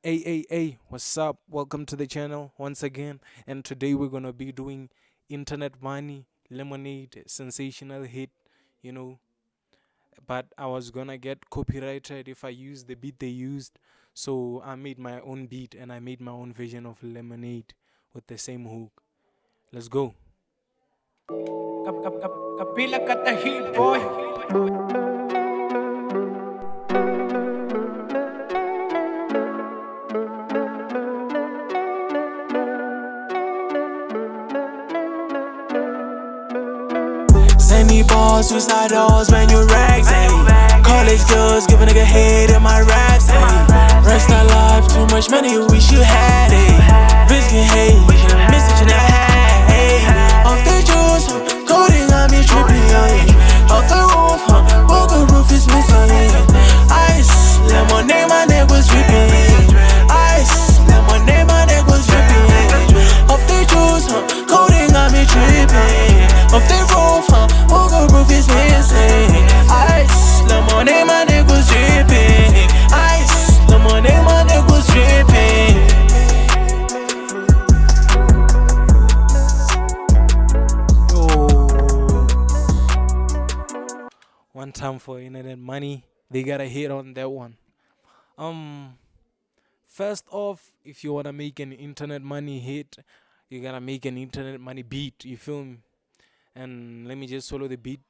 What's up? Welcome to the channel once again. And today we're gonna be doing Internet Money, Lemonade, sensational hit, you know. But I was gonna get copyrighted if I use the beat they used. So I made my own beat and I made my own version of Lemonade with the same hook. Let's go. Gabila got the heat, boy. Zany balls, suicide doors, when you rags, ayy. College girls, give a nigga head in my raps, ayy. Rest our life, too much money, wish you had, ayy. Risking hate, message in the hat, ayy. Off the juice, coding on me tripping, ayy. Off the roof, walker roof is missing. Ice, lemonade, my neck was dripping. Ice, lemonade, my neck was dripping. Off the juice, coding on me tripping. Off the roof, walker roof is missing. Ice, lemonade, my neck was dripping. Ice, lemonade, my neck was dripping. Yo. One time for Internet Money. They got a hit on that one. Um First off, if you wanna make an Internet Money hit, you gotta make an Internet Money beat. You feel me? And let me just solo the beat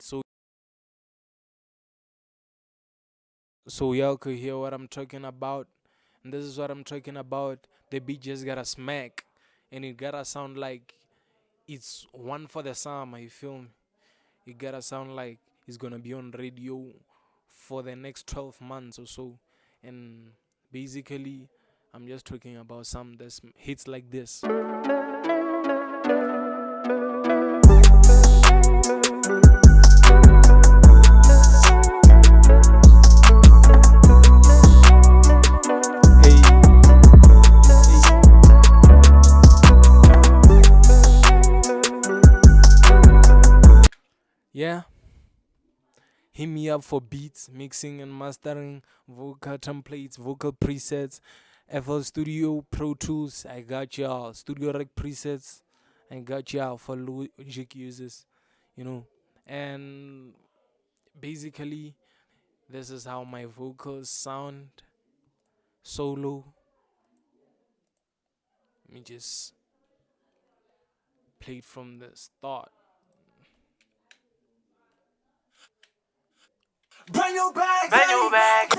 so y'all could hear what I'm talking about. And this is what I'm talking about. The beat just gotta smack, and it gotta sound like it's one for the summer. You feel me? It gotta sound like it's gonna be on radio for the next 12 months or so. And basically, I'm just talking about some that hits like this. Hey, yeah. Hit me up for beats, mixing and mastering, vocal templates, vocal presets, FL Studio, Pro Tools. I got y'all. Studio Rec presets. I got y'all for Logic users, you know. And basically, this is how my vocals sound solo. Let me just play it from the start. Bring your bags, Bring your bag.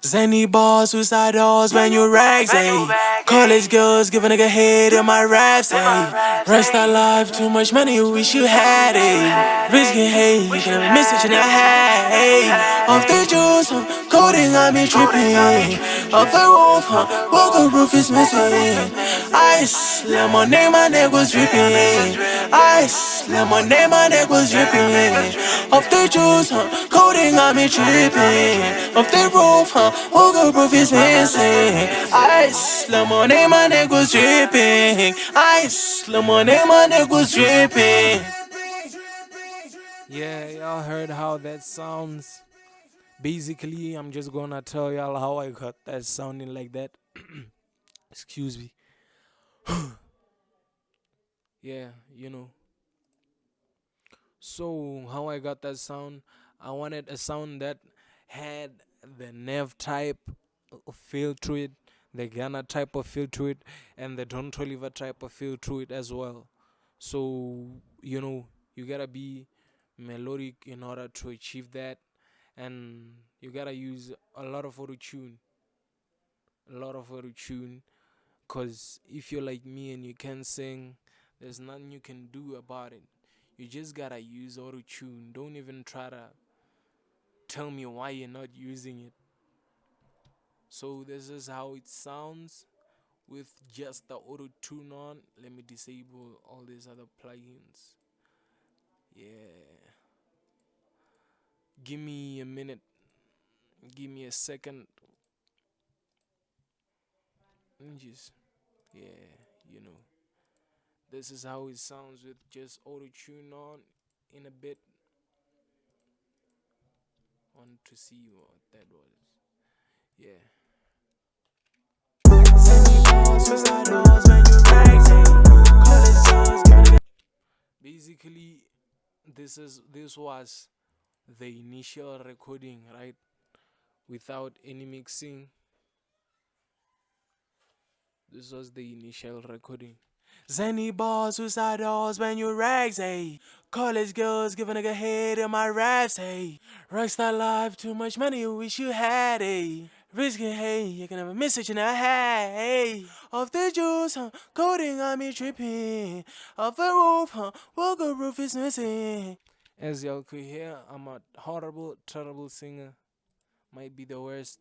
Zany balls, suicide doors, when you rags, ayy. College girls, give a nigga head in my raps, ayy. Rest our life, too much money, wish you had, ayy. Risking hate, message in the hat, ayy. Off the juice, coding on me tripping, off the roof, walker roof is missing. Ice, lemonade, my neck was dripping. Ice, lemonade, my neck was dripping. Off the juice, coding on me tripping. Off the roof, walker roof is missing. Ice, lemonade, my neck was dripping. Ice, lemonade, my neck was dripping. Yeah, y'all heard how that sounds. Basically, I'm just gonna tell y'all how I got that sounding like that. Excuse me. Yeah, you know. So, how I got that sound, I wanted a sound that had the NAV type of feel to it, the Gunna type of feel to it, and the Toliver type of feel to it as well. So, you know, you gotta be melodic in order to achieve that, and you gotta use a lot of auto tune. A lot of auto tune, because if you're like me and you can't sing, there's nothing you can do about it. You just gotta use auto tune. Don't even try to tell me why you're not using it. So this is how it sounds with just the auto tune on. Let me disable all these other plugins. Yeah. Give me a minute. Give me a second. Let me just, yeah, you know. This is how it sounds with just auto tune on in a bit. want to see what that was. Yeah. Basically, this was the initial recording, right? Without any mixing. This was the initial recording. Zany balls, suicide dolls, when you rags, ayy. College girls give a nigga head in my raps, ayy. Rockstar life, too much money, you wish you had, ayy. Risky, hey, you can have a message in a hat, ayy. Off the juice, coding on me tripping. Off the roof, walker roof is missing. As y'all could hear, I'm a horrible, terrible singer. Might be the worst.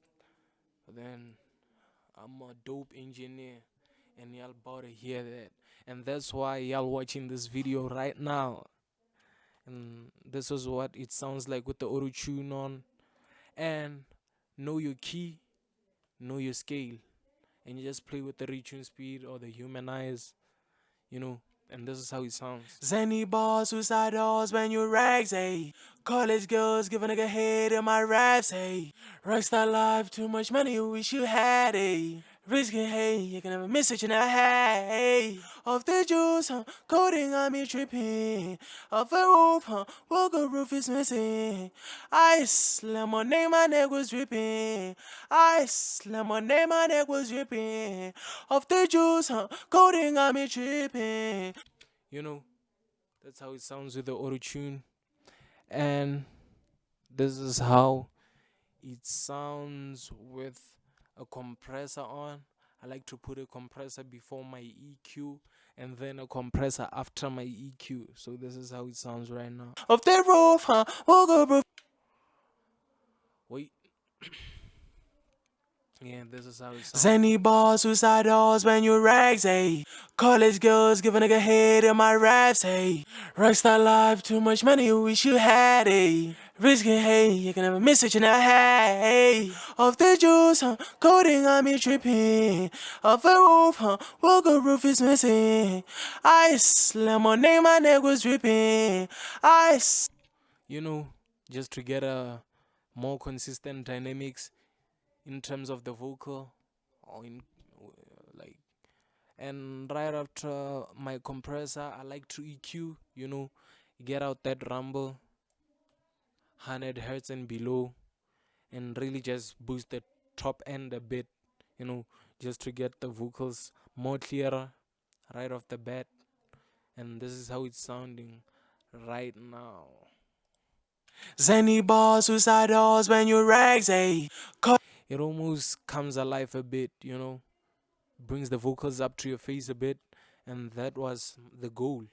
But then I'm a dope engineer. And y'all about to hear that. And that's why y'all watching this video right now. And this is what it sounds like with the auto tune on. And know your key, know your scale. And you just play with the retune speed or the humanize, and this is how it sounds. Zany balls, suicide dolls, when you rags, ayy. College girls give a nigga head in my raps, ayy. Rockstar life, too much money, you wish you had, ayy. Risky, hey, you can have a message in a hat, ayy. Off the juice, coding on me tripping. Off the roof, walker roof is missing. Ice, lemonade, my neck was dripping. Ice, lemonade, my neck was dripping. Off the juice, coding on me tripping. That's how it sounds with the auto tune. And this is how it sounds with a compressor on. I like to put a compressor before my EQ and then a compressor after my EQ. So this is how it sounds right now. Off the roof, walker roof. Wait. Yeah, this is how it sounds. Zany balls, suicide dolls, when you rags, ayy. College girls give a nigga head in my raps, ayy. Rockstar life, too much money, you wish you had, ayy. Risky, hey, you can have a message in a hat, ayy. Off the juice, coding on me tripping. Off the roof, walker roof is missing. Ice, lemonade, my neck was dripping. Ice. Just to get a more consistent dynamics in terms of the vocal or and right after my compressor I like to EQ, get out that rumble 100 hertz and below and really just boost the top end a bit, just to get the vocals more clearer right off the bat. And this is how it's sounding right now. Zany balls, suicide dolls, when you rags, ayy. It almost comes alive a bit, brings the vocals up to your face a bit, and that was the goal.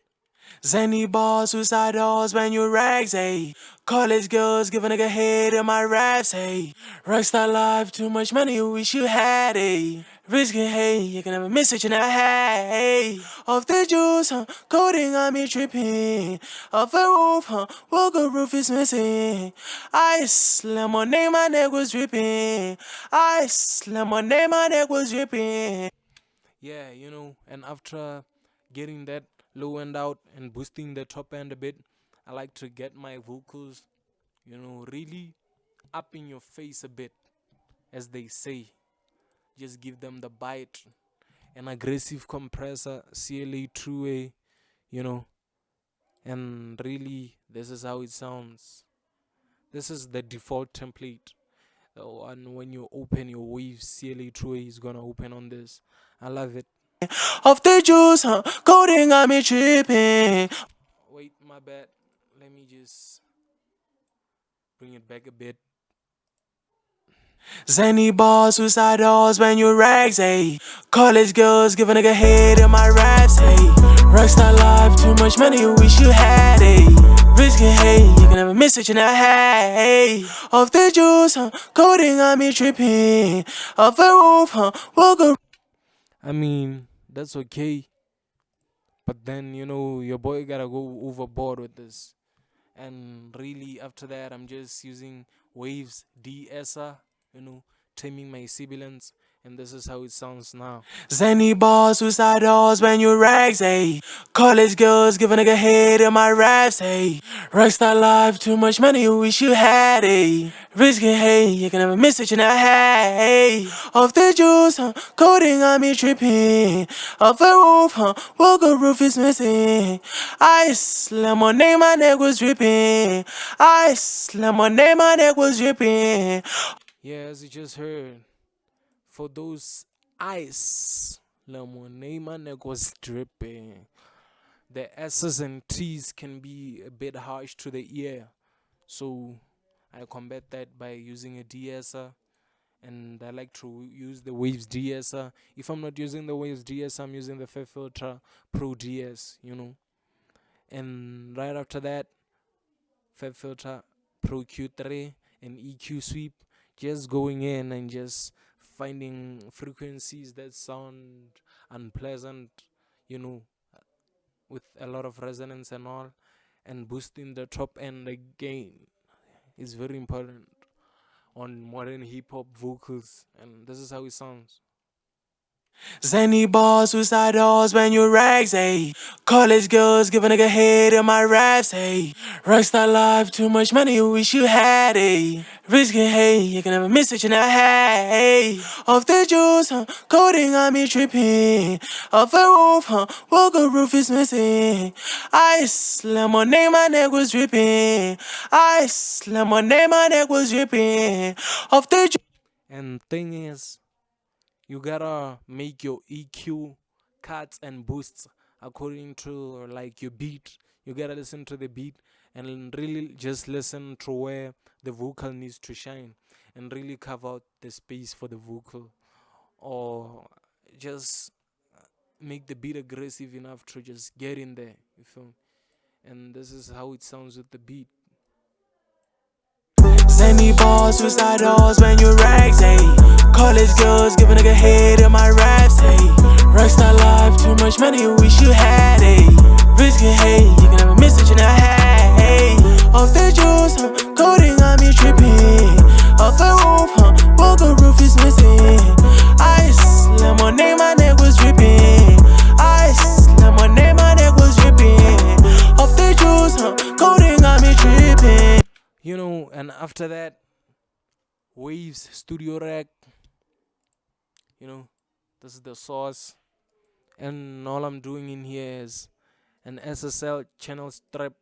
Zany balls, suicide dolls, when you rags, ayy. College girls give a nigga head in my raps, ayy. Rockstar life, too much money, you wish you had, ayy. Risky, hey, you can have a message in a hat, ayy. Off the juice, coding on me tripping. Off the roof, walker roof is missing. Ice, lemonade, my neck was dripping. Ice, lemonade, my neck was dripping. Yeah, and after getting that low end out and boosting the top end a bit, I like to get my vocals, really up in your face a bit, as they say. Just give them the bite. An aggressive compressor, CLA true A, and really this is how it sounds. This is the default template. And when you open your waves, CLA true A is gonna open on this. I love it. Off the juice, coding on me tripping. Wait, my bad. Let me just bring it back a bit. Zany balls, suicide dolls, when you rags, ayy. College girls give a nigga head in my raps, ayy. Rockstar life, too much money, you wish you had, ayy. Risky, hey, you can have a message in a hat, ayy. Off the juice, coding on me tripping. Off the roof, walker. I mean, that's okay. But then, your boy gotta go overboard with this. And really, after that, I'm just using waves, de-esser, taming my sibilants, and this is how it sounds now. Zany balls, suicide dolls, when you rags, ayy. College girls give a nigga head in my raps, ayy. Rockstar life, too much money, you wish you had, ayy. Risking, hey, you can never miss it, you not had, ayy. Off the juice, coding on me tripping. Off the roof, walker roof is missing. Ice, lemonade, my neck was dripping. Ice, lemonade, my neck was dripping. Yeah, as you just heard, for those ice lemonade, my neck was dripping. The S's and T's can be a bit harsh to the ear, so I combat that by using a de-esser, and I like to use the Waves de-esser. If I'm not using the Waves de-esser, I'm using the Fair Filter Pro DS, and right after that, Fair Filter Pro Q3 and EQ sweep, just going in and just finding frequencies that sound unpleasant, you know, with a lot of resonance and all, and boosting the top end again is very important on modern hip hop vocals, and this is how it sounds. Zany balls, suicide dolls, when you rags, ayy. College girls give a nigga head in my raps, ayy. Rockstar life, too much money, you wish you had, ayy. Risking, hey, you can never miss it, you not had, ayy. Off the juice, coding on me tripping. Off the roof, walker roof is missing. Ice, lemonade, my neck was dripping. Ice, lemonade, my neck was dripping. Off the juice. And thing is, you gotta make your EQ cuts and boosts according to like your beat. You gotta listen to the beat and really just listen to where the vocal needs to shine, and really carve out the space for the vocal, or just make the beat aggressive enough to just get in there. You feel me? And this is how it sounds with the beat. Zany balls, suicide dolls, when you rags, ayy. College girls give a nigga head in my raps, ayy. Rockstar life, too much money, you wish you had, ayy. Risking, hey, you can never miss it, you not had, ayy. Off the juice, coding on me tripping. Off the roof, walker roof is missing. Ice, lemonade, my neck was dripping. Ice, lemonade, my neck was dripping. Off the juice, coding on me tripping. And after that, Waves Studio Rack, this is the source, and all I'm doing in here is an SSL channel strip,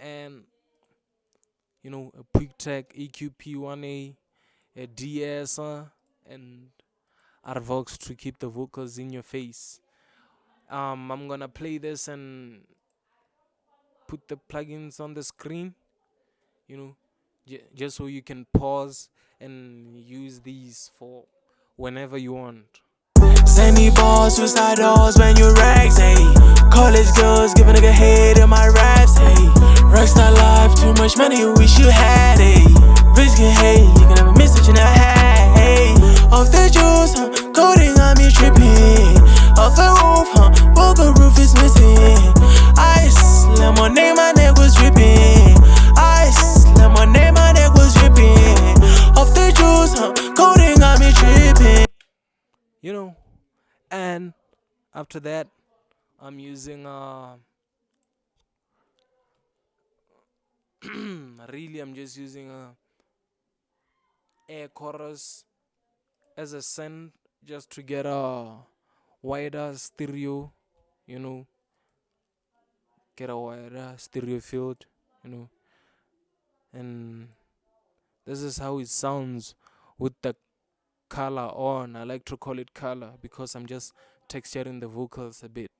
and a quick tech EQP1A, a DSR, and Arvox to keep the vocals in your face. I'm gonna play this and put the plugins on the screen, just so you can pause and use these for whenever you want. Zany balls, suicide dolls, when you rags, ayy. College girls give a nigga head in my raps, ayy. Rockstar life, too much money, you wish you had, ayy. Risking, hey, you can never miss it, you not had, ayy. Off the juice, coding on me tripping. Off the roof, walker roof is missing. Ice, lemonade, my neck was dripping. Ice, lemonade, my neck was dripping. Off the juice, coding on me tripping. And after that, I'm using really I'm just using air chorus as a send, just to get a wider stereo, get a wider stereo field, and this is how it sounds with the color on. I like to call it color because I'm just texturing the vocals a bit.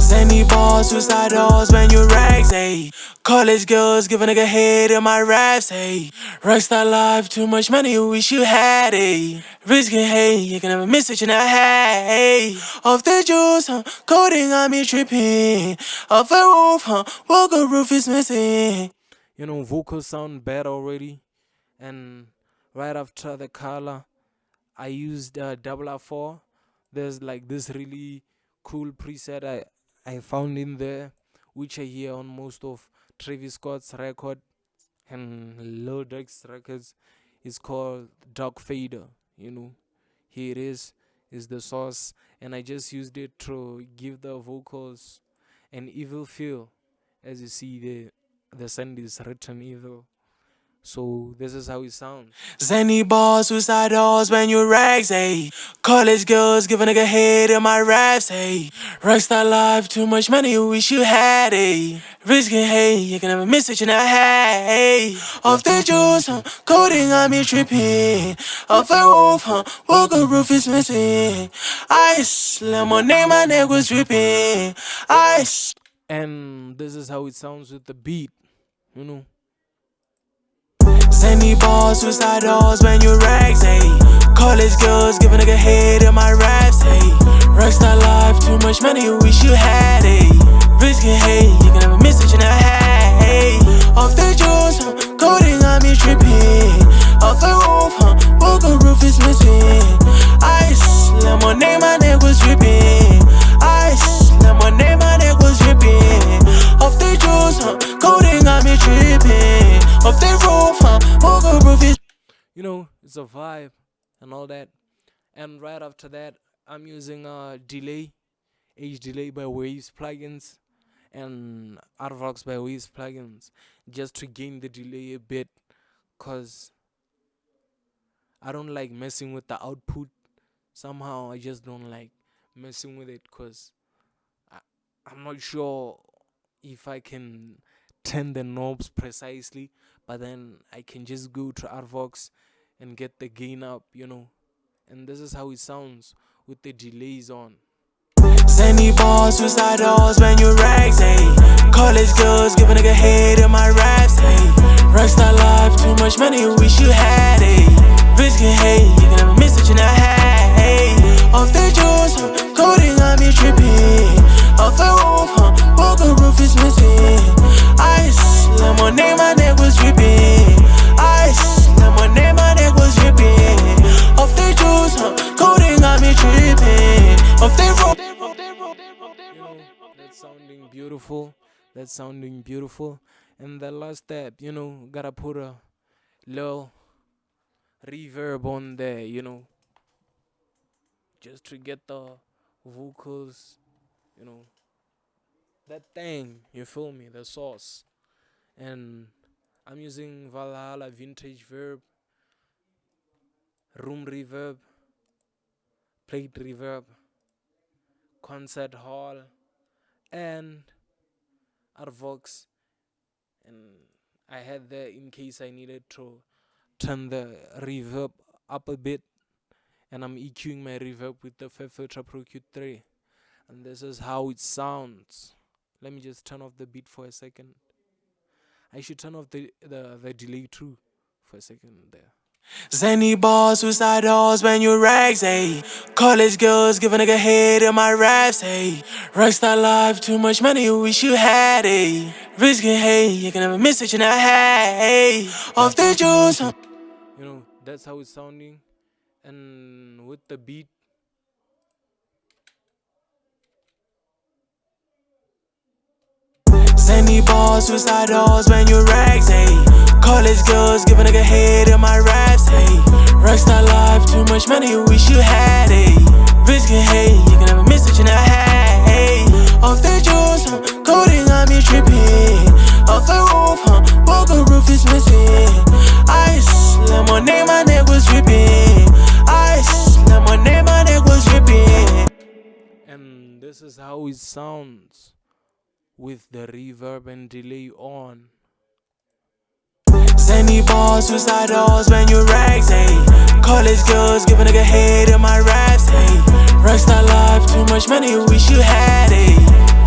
Zany balls, suicide dolls, when you rags, ayy. College girls give a nigga head in my raps, ayy. Rockstar life, too much money, you wish you had, ayy. Risking, hey, you can never miss it, you not had, ayy. Off the juice, coding on me tripping. Off the roof, walker roof is missing. Vocals sound bad already, and right after the color, I used double R4. There's like this really cool preset I found in there, which I hear on most of Travis Scott's record and Lil Durk's records. It's called Dark Fader. Here it is the source, and I just used it to give the vocals an evil feel. As you see, the sound is written evil. So this is how it sounds. Zany balls, suicide dolls when you rags, ayy. College girls give a nigga head in my raps, ayy. Rockstar life, too much money, wish you had, ayy. Risking, hey, you can never miss what you not had, ayy. Off the juice, coding on me tripping. Off a roof, walker roof is missing. Ice, lemonade, my neck was dripping. Ice. And this is how it sounds with the beat. Zany balls, suicide dolls when you rags, ayy. College girls give a nigga head in my raps, ayy. Rockstar life, too much money, wish you had, ayy. Risking, hey, you can never miss what you not had, ayy. Off the juice, coding on me tripping. Off a roof, walker roof is missing. Ice, lemonade, my neck was dripping. Ice, lemonade, my neck was dripping. Off the juice, coding on me tripping. Off the roof, walker roof is. It's a vibe and all that. And right after that, I'm using delay, age delay by Waves plugins, and Artvox by Waves plugins, just to gain the delay a bit, cause I don't like messing with the output. Somehow I just don't like messing with it, cause I'm not sure if I can turn the knobs precisely, but then I can just go to Artvox and get the gain up, and this is how it sounds with the delays on. Zany balls, suicide dolls when you rags, ayy. College girls give a nigga head in my raps, ayy. Rockstar life, too much money, wish you had, ayy. Risking, hey, you can never miss what you not had, ayy. Off the juice, coding on me tripping. Off a roof, walker roof is missing. Ice, lemonade, my neck was dripping. Ice, lemonade, my neck was dripping. Off the juice, coding on me tripping. Off the roof. That's sounding beautiful. That's sounding beautiful. And the last step, gotta put a little reverb on there, just to get the vocals, that thing, you feel me, the sauce. And I'm using Valhalla Vintage Verb, Room Reverb, Plate Reverb, Concert Hall, and Artvox. And I had that in case I needed to turn the reverb up a bit, and I'm EQing my reverb with the Filter Pro Q3, and this is how it sounds. Let me just turn off the beat for a second. I should turn off the delay too for a second there. Zany balls, suicide dolls when you rags, ayy. College girls give a nigga head in my raps, ayy. Rockstar life, too much money, wish you had, ayy. Risking, hey, you can never miss what you not had, ayy. Off the juice. That's how it's sounding. And with the beat, Zany balls, suicide dolls when you rags, ayy. College girls give a nigga head in my raps, ayy. Rockstar life, too much money, wish you had, ayy. Risking, hey, you can never miss what you not had, ayy. Off the juice, coding on me tripping. Off a roof, walker roof is missing. Ice, lemonade, my neck was dripping. Ice, lemonade, my neck was dripping. and this is how it sounds with the reverb and delay on. Zany balls, suicide dolls when you rags, ayy. College girls give a nigga head in my raps, ayy. Rockstar life, too much money, wish you had, ayy.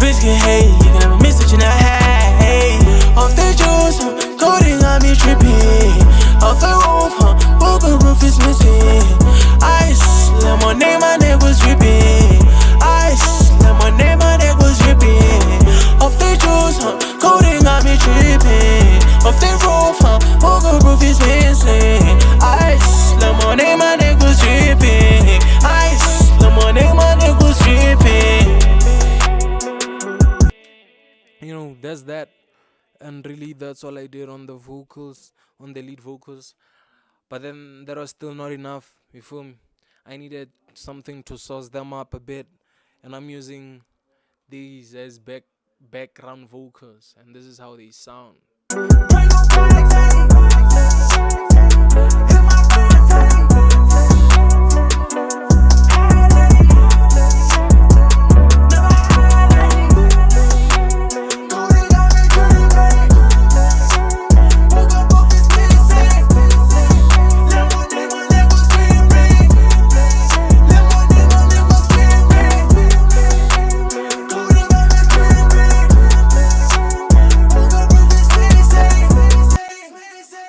Risking, hey, you can never miss what you not had, ayy. Off the juice, coding on me tripping. Off a roof, walker roof is missing. Ice, lemonade, my neck was dripping. Ice, lemonade, my neck was dripping. Off the juice, coding on me tripping. Off the roof, walker roof is missing. Ice, lemonade, my neck was dripping. Ice, lemonade, my neck was dripping. That's that. And really, that's all I did on the vocals, on the lead vocals. But then that was still not enough. You feel me? I needed something to sauce them up a bit, and I'm using these as background vocals, and this is how they sound.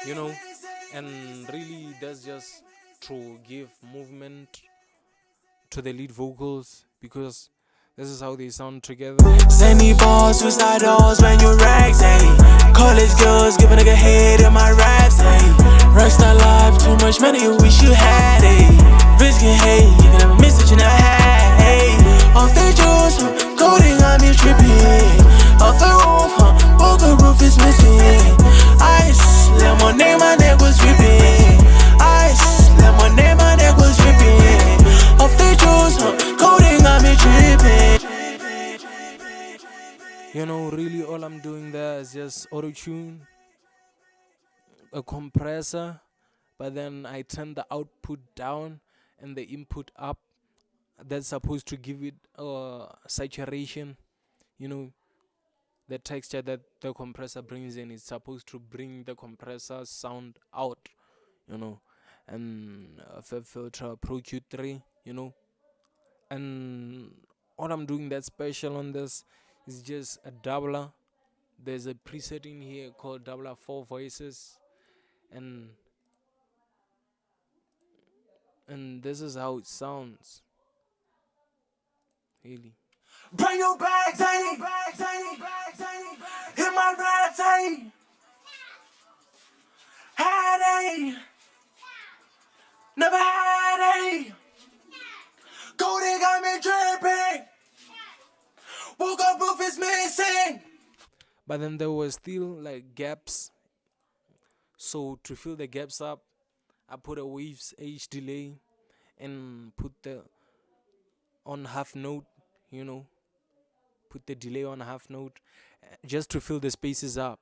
You know, and really that's just to give movement to the lead vocals, because this is how they sound together. Zany balls, suicide dolls when you rags, ayy. College girls give a nigga head in my raps, ayy. Rockstar life, too much money, you wish you had, ayy. Risk and hate, you can have a message in a hat, ayy. Off the juice, coding got me tripping. Off the roof, poker roof is missing. Ice, lemonade, my neck was dripping. Ice, lemonade, my neck was dripping. Off the juice, coding got me tripping. You know, really all I'm doing there is just auto-tune, a compressor, but then I turn the output down and the input up. That's supposed to give it saturation. You know, the texture that the compressor brings in is supposed to bring the compressor sound out. You know, and Fab Filter Pro Q3. You know, and what I'm doing that's special on this is just a doubler. There's a preset in here called doubler 4 voices, and this is how it sounds. Really. Bring your bags, ayy. Hit my raps, ayy. Had, ayy. Never had, ayy. Cody got me dripping. Woke up, roof is missing. But then there were still like gaps. So to fill the gaps up, I put a waves age delay and put the on half note, you know, put the delay on half note just to fill the spaces up.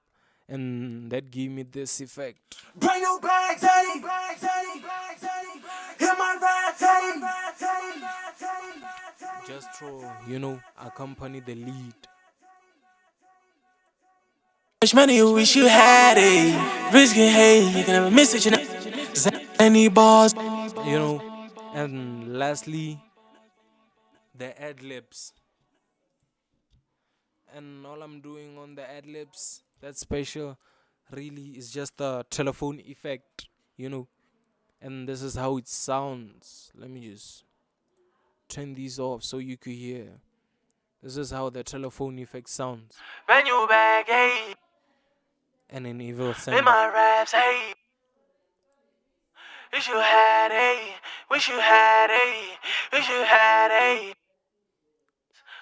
And that gave me this effect. Bring your bags, ayy. Hit my raps, ayy. Just to, you know, accompany the lead. Much money you wish you had, ayy. Risk and hate, you can have a message in any balls. You know, and lastly, the ad libs. And all I'm doing on the ad libs that's special really is just a telephone effect, you know. And this is how it sounds. Let me just turn these off so you could hear. This is how the telephone effect sounds. Bring your bag, ayy. And an evil In sound. my raps, ayy. Wish you had, ayy. Wish you had, ayy. Wish you had, ayy.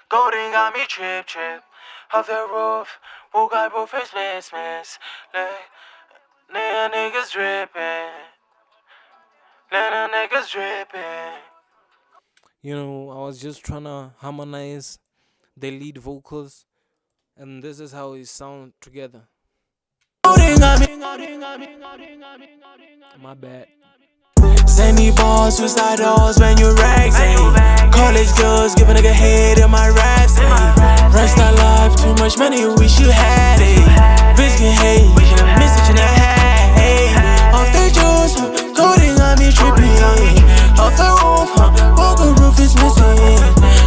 Golden got me trip. Off the roof, woke up, roof is miss. Let niggas dripping. Let niggas dripping. You know, I was just trying to harmonize the lead vocals, and this is how it sound together. My bad. Zany balls, suicide dolls when you rags, ayy. College girls give a nigga head in my raps, ayy. Rockstar life, too much money, you wish you had, ayy. Risk and hate, you can have a message in a hat, ayy. Off the juice, coding got me tripping. Off the roof, poker roof is missing.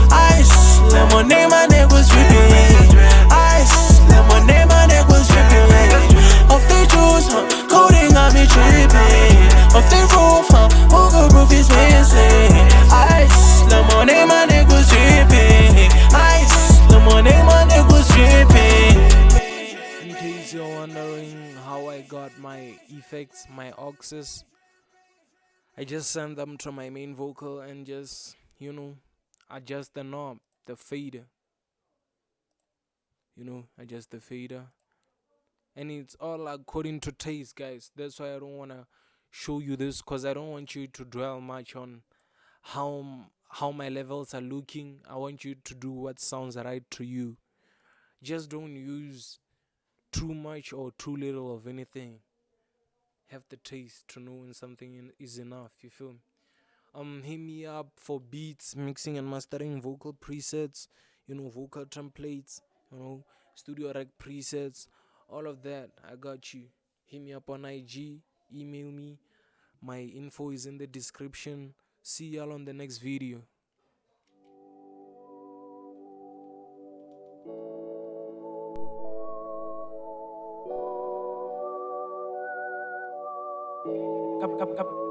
Ice, lemonade, my neck was dripping. Ice, lemonade, my neck was dripping. Off the juice, coding got me tripping. Off the roof, poker roof is missing. Ice, lemonade, my neck was dripping. Ice, lemonade, my neck was dripping. In case you're wondering how I got my effects, my auxes, I just send them to my main vocal and just, you know, adjust the knob, the fader. You know, adjust the fader. And it's all according to taste, guys. That's why I don't want to show you this because I don't want you to dwell much on how my levels are looking. I want you to do what sounds right to you. Just don't use too much or too little of anything. Have the taste to know when something is enough. You feel me? Hit me up for beats, mixing and mastering, vocal presets, vocal templates, studio rec presets, all of that. I got you. Hit me up on IG, email me. My info is in the description. See y'all on the next video.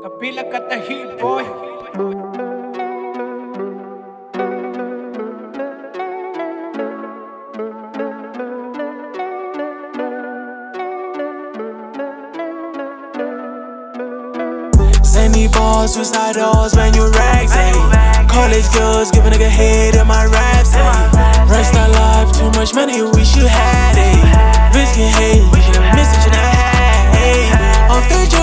Gabila got the heat, boy. Zany balls, suicide doors, man, you rags, ayy. College girls, give a nigga head in my raps, ayy. Rockstar life, too much money, wish you had, ayy. Risk and hate, we should have missed it, you not had, ayy. Off the